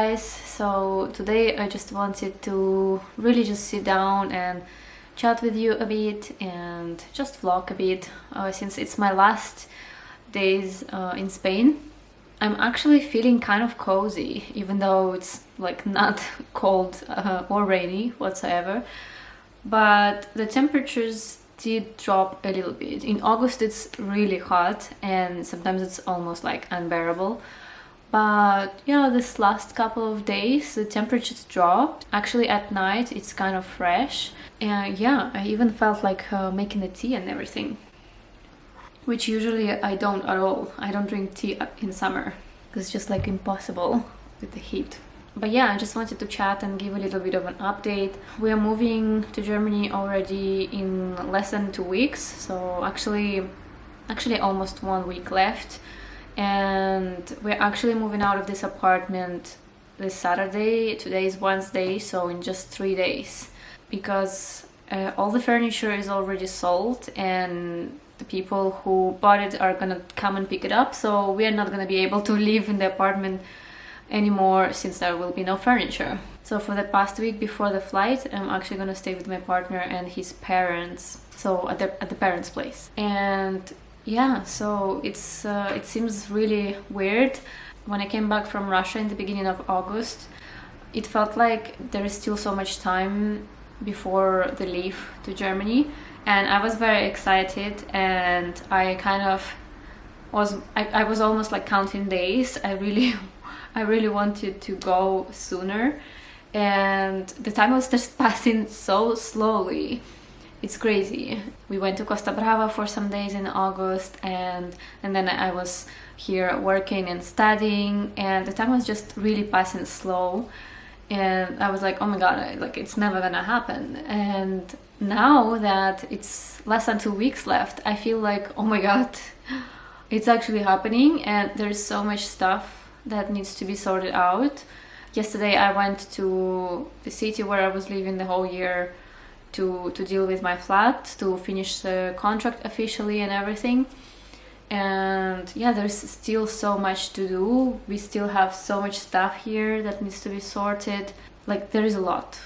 guys, so today I just wanted to really just sit down and chat with you a bit and just vlog a bit since it's my last days in Spain. I'm actually feeling kind of cozy even though it's like not cold or rainy whatsoever, but the temperatures did drop a little bit. In August it's really hot and sometimes it's almost like unbearable. But yeah, this last couple of days the temperatures dropped. Actually at night it's kind of fresh, and yeah, I even felt like making the tea and everything, which usually I don't at all. I don't drink tea in summer because it's just like impossible with the heat. But yeah, I just wanted to chat and give a little bit of an update. We are moving to Germany already in less than 2 weeks, so actually almost 1 week left. And we're actually moving out of this apartment this Saturday. Today is Wednesday, so in just 3 days, because all the furniture is already sold and the people who bought it are gonna come and pick it up, so we are not gonna be able to live in the apartment anymore since there will be no furniture. So for the past week before the flight, I'm actually gonna stay with my partner and his parents, so at the parents' place. And yeah, so it seems really weird. When I came back from Russia in the beginning of August, it felt like there is still so much time before the leave to Germany, and I was very excited, and I kind of I was almost like counting days. I really wanted to go sooner, and the time was just passing so slowly. It's crazy. We went to Costa Brava for some days in August, and then I was here working and studying, and the time was just really passing slow, and I was like, oh my god, like it's never gonna happen. And now that it's less than 2 weeks left, I feel like, oh my god, it's actually happening, and there's so much stuff that needs to be sorted out. Yesterday I went to the city where I was living the whole year to deal with my flat, to finish the contract officially and everything. And yeah, there's still so much to do. We still have so much stuff here that needs to be sorted. Like there is a lot.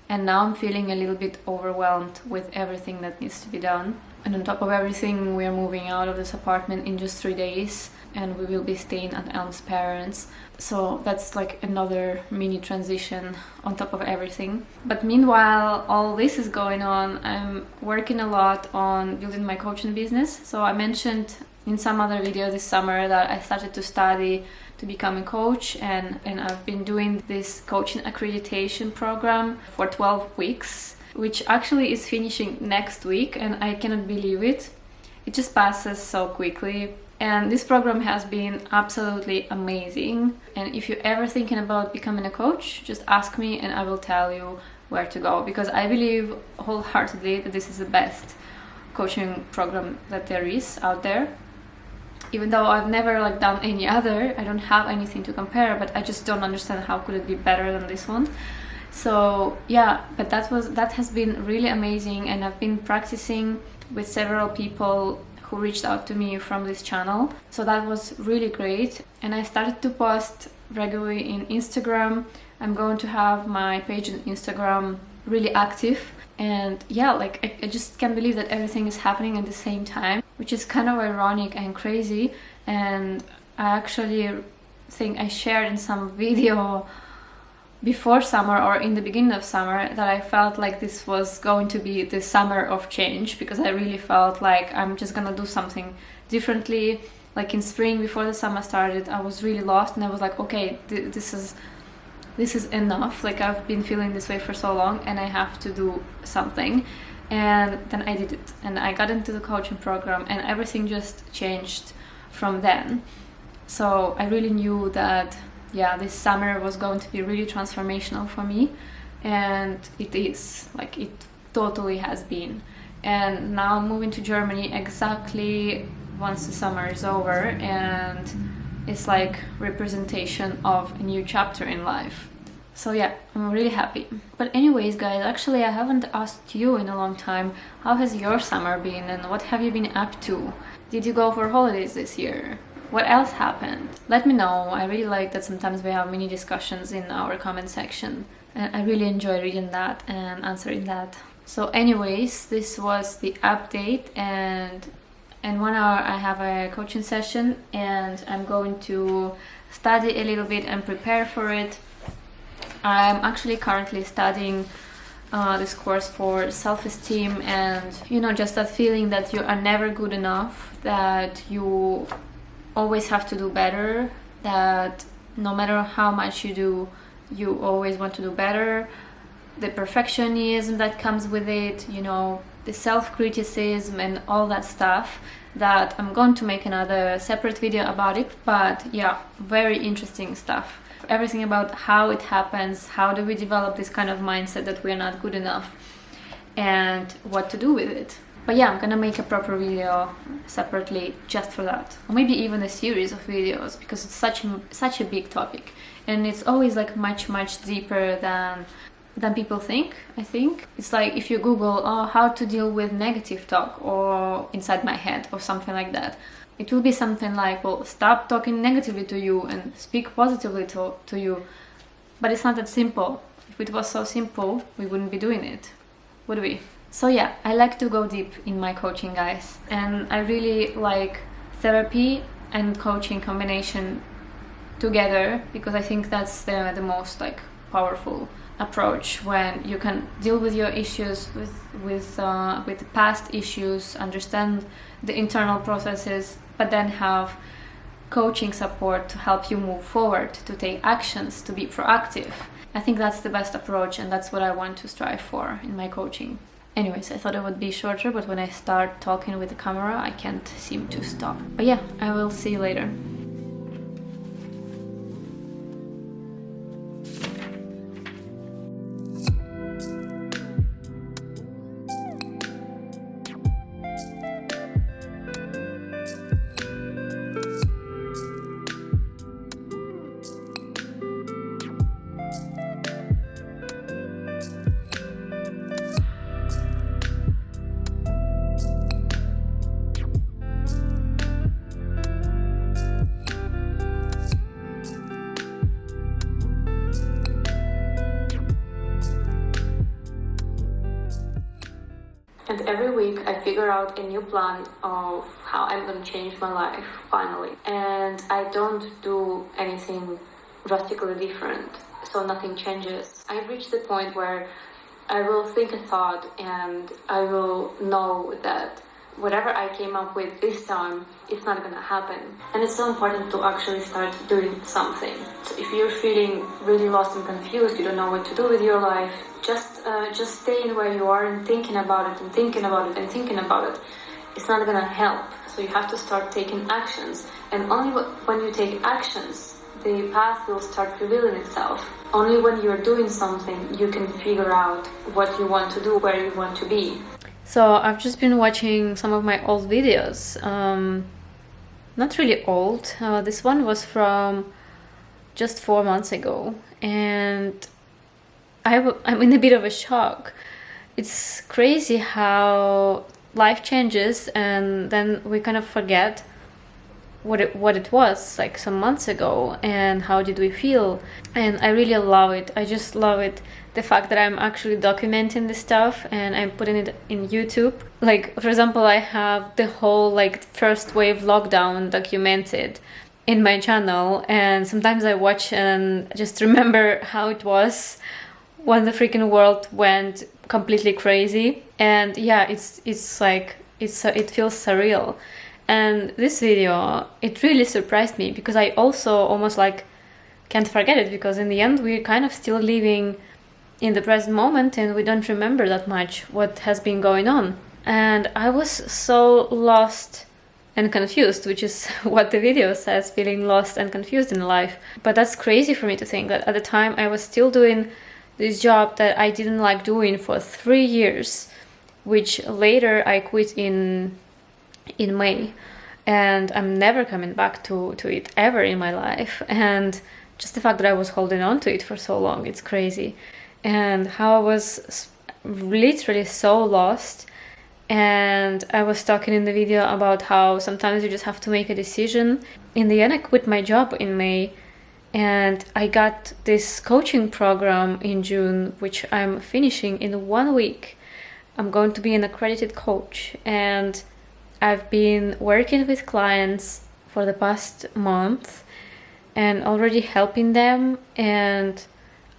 And now I'm feeling a little bit overwhelmed with everything that needs to be done. And on top of everything, we are moving out of this apartment in just 3 days, and we will be staying at Elm's parents. So that's like another mini transition on top of everything. But meanwhile, all this is going on, I'm working a lot on building my coaching business. So I mentioned in some other video this summer that I started to study to become a coach, and I've been doing this coaching accreditation program for 12 weeks, which actually is finishing next week, and I cannot believe it. It just passes so quickly. And this program has been absolutely amazing. And if you're ever thinking about becoming a coach, just ask me and I will tell you where to go, because I believe wholeheartedly that this is the best coaching program that there is out there. Even though I've never like done any other, I don't have anything to compare, but I just don't understand how could it be better than this one. So yeah, but that has been really amazing, and I've been practicing with several people who reached out to me from this channel, so that was really great. And I started to post regularly in Instagram. I'm going to have my page on Instagram really active, and yeah, like I just can't believe that everything is happening at the same time, which is kind of ironic and crazy. And I actually think I shared in some video before summer or in the beginning of summer that I felt like this was going to be the summer of change, because I really felt like I'm just gonna do something differently. Like in spring, before the summer started, I was really lost, and I was like, okay, this is enough. Like I've been feeling this way for so long, and I have to do something. And then I did it, and I got into the coaching program, and everything just changed from then. So I really knew that yeah, this summer was going to be really transformational for me, and it is. Like it totally has been. And now I'm moving to Germany exactly once the summer is over, and it's like representation of a new chapter in life. So yeah, I'm really happy. But anyways guys, actually I haven't asked you in a long time, how has your summer been and what have you been up to? Did you go for holidays this year? what else happened? Let me know. I really like that sometimes we have mini discussions in our comment section, and I really enjoy reading that and answering that. So anyways, this was the update, and in 1 hour I have a coaching session, and I'm going to study a little bit and prepare for it. I'm actually currently studying this course for self-esteem, and just that feeling that you are never good enough, that you always have to do better, that no matter how much you do, you always want to do better, the perfectionism that comes with it, the self-criticism and all that stuff, that I'm going to make another separate video about it. But yeah, very interesting stuff. Everything about how it happens, how do we develop this kind of mindset that we're not good enough, and what to do with it. But yeah, I'm gonna make a proper video separately just for that, or maybe even a series of videos, because it's such a big topic, and it's always like much deeper than people think. I think it's like if you Google how to deal with negative talk or inside my head or something like that, it will be something like, well, stop talking negatively to you and speak positively to you. But it's not that simple. If it was so simple, we wouldn't be doing it, would we? So yeah, I like to go deep in my coaching, guys, and I really like therapy and coaching combination together, because I think that's the most like powerful approach, when you can deal with your issues with the past issues, understand the internal processes, but then have coaching support to help you move forward, to take actions, to be proactive. I think that's the best approach, and that's what I want to strive for in my coaching. Anyways, I thought it would be shorter, but when I start talking with the camera, I can't seem to stop. But yeah, I will see you later. And every week I figure out a new plan of how I'm going to change my life, finally. And I don't do anything drastically different, so nothing changes. I've reached the point where I will think a thought and I will know that whatever I came up with this time, it's not going to happen. And it's so important to actually start doing something. So if you're feeling really lost and confused, you don't know what to do with your life, just stay in where you are and thinking about it and thinking about it and thinking about it. It's not going to help. So you have to start taking actions. And only when you take actions, the path will start revealing itself. Only when you're doing something, you can figure out what you want to do, where you want to be. So I've just been watching some of my old videos. Not really old. This one was from just 4 months ago. And I'm in a bit of a shock. It's crazy how life changes, and then we kind of forget what it was like some months ago, and how did we feel. And I really love it. I just love it, the fact that I'm actually documenting this stuff and I'm putting it in YouTube. Like, for example, I have the whole like first wave lockdown documented in my channel, and sometimes I watch and just remember how it was when the freaking world went completely crazy. And yeah, it feels surreal. And this video, it really surprised me, because I also almost like can't forget it, because in the end we're kind of still living in the present moment and we don't remember that much what has been going on. And I was so lost and confused, which is what the video says, feeling lost and confused in life. But that's crazy for me to think that at the time I was still doing this job that I didn't like doing for 3 years, which later I quit in May, and I'm never coming back to it ever in my life. And just the fact that I was holding on to it for so long, it's crazy. And how I was literally so lost, And I was talking in the video about how sometimes you just have to make a decision. In the end, I quit my job in May, and I got this coaching program in June, which I'm finishing in 1 week. I'm going to be an accredited coach, and I've been working with clients for the past month and already helping them, and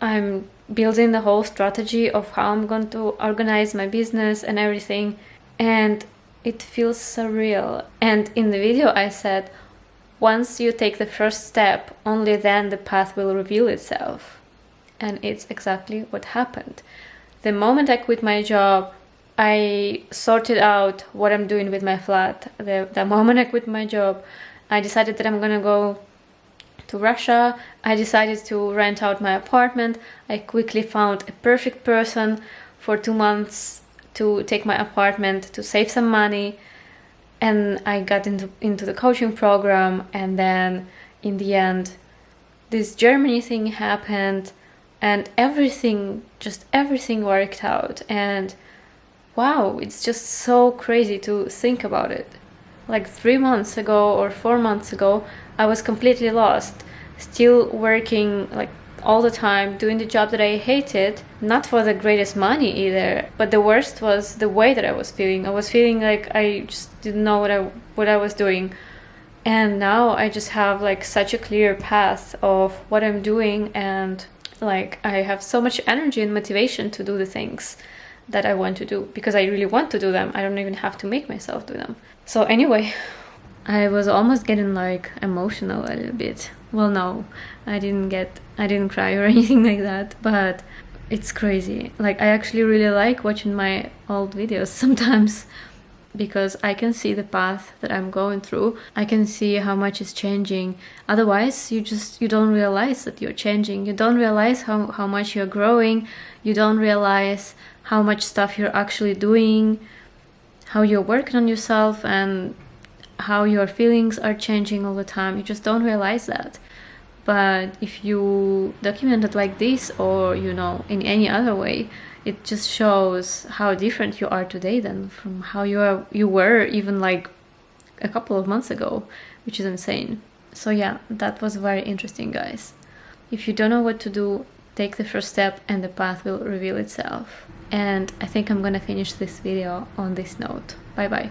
I'm building the whole strategy of how I'm going to organize my business and everything, and it feels surreal. And in the video I said, once you take the first step, only then the path will reveal itself. And it's exactly what happened. The moment I quit my job, I sorted out what I'm doing with my flat. The moment I quit my job, I decided that I'm gonna go to Russia. I decided to rent out my apartment. I quickly found a perfect person for 2 months to take my apartment, to save some money. And I got into the coaching program, and then in the end, this Germany thing happened, and everything worked out. And wow, it's just so crazy to think about it. Like 3 months ago or 4 months ago, I was completely lost, still working like all the time, doing the job that I hated, not for the greatest money either. But the worst was the way that I was feeling. I was feeling like I just didn't know what I was doing. And now I just have like such a clear path of what I'm doing, and like I have so much energy and motivation to do the things that I want to do, because I really want to do them. I don't even have to make myself do them. So anyway, I was almost getting like emotional a little bit. Well, no, I didn't cry or anything like that, but it's crazy. Like, I actually really like watching my old videos sometimes, because I can see the path that I'm going through. I can see how much is changing. Otherwise, you don't realize that you're changing. You don't realize how much you're growing. You don't realize how much stuff you're actually doing, how you're working on yourself, and how your feelings are changing all the time. You just don't realize that. But if you document it like this, or in any other way, it just shows how different you are today than from how you were even like a couple of months ago, which is insane. So yeah, that was very interesting, guys. If you don't know what to do, take the first step and the path will reveal itself. And I think I'm gonna finish this video on this note. Bye bye.